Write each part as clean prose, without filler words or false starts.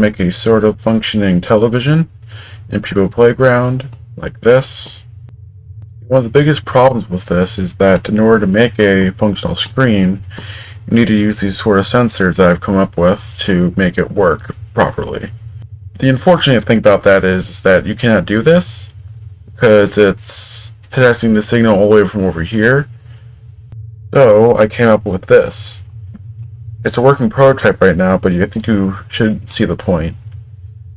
Make a sort of functioning television in People Playground like this. One of the biggest problems with this is that in order to make a functional screen, you need to use these sort of sensors that I've come up with to make it work properly. The unfortunate thing about that is that you cannot do this because it's detecting the signal all the way from over here. So I came up with this. It's a working prototype right now, but I think you should see the point.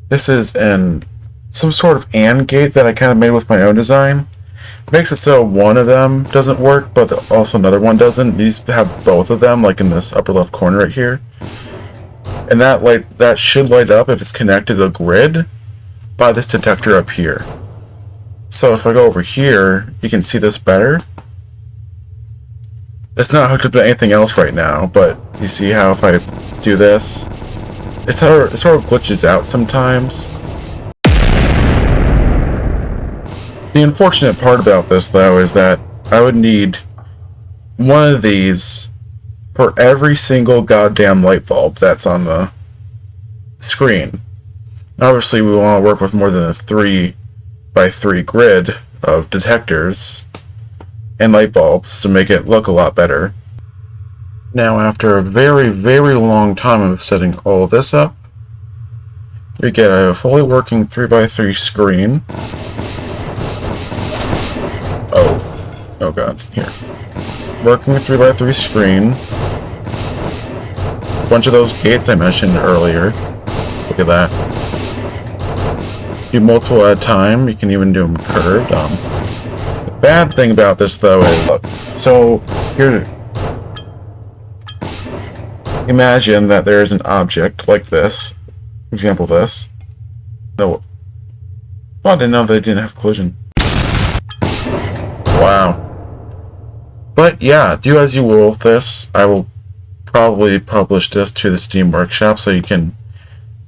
This is some sort of AND gate that I kind of made with my own design. It makes it so one of them doesn't work, but also another one doesn't. It needs to have both of them, like in this upper left corner right here. And that should light up if it's connected to a grid by this detector up here. So if I go over here, you can see this better. It's not hooked up to anything else right now, but you see how if I do this, it sort of glitches out sometimes. The unfortunate part about this, though, is that I would need one of these for every single goddamn light bulb that's on the screen. Obviously, we want to work with more than a 3x3 grid of detectors and light bulbs to make it look a lot better. Now, after a very, very long time of setting all this up, we get a fully working 3x3 screen. Oh god, here. Working 3x3 screen. A bunch of those gates I mentioned earlier. Look at that. Do multiple at a time, you can even do them curved. The bad thing about this, though, is, look, so here, imagine that there is an object like this. For example, this. No. Oh, I didn't know they didn't have collision. Wow. But yeah, do as you will with this. I will probably publish this to the Steam Workshop so you can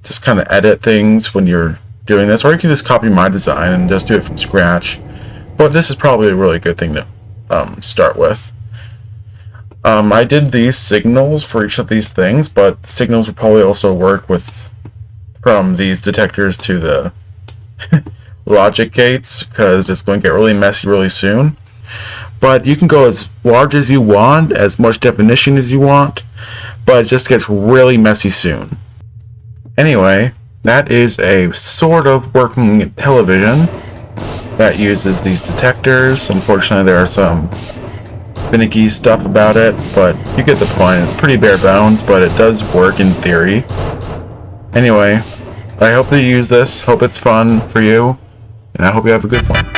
just kind of edit things when you're doing this, or you can just copy my design and just do it from scratch. But this is probably a really good thing to start with. I did these signals for each of these things, but signals will probably also work from these detectors to the logic gates, because it's going to get really messy really soon. But you can go as large as you want, as much definition as you want, but it just gets really messy soon. Anyway, that is a sort of working television that uses these detectors. Unfortunately, there are some finicky stuff about it, but you get the point. It's pretty bare bones, but it does work in theory. Anyway, I hope that you use this. Hope it's fun for you, and I hope you have a good one.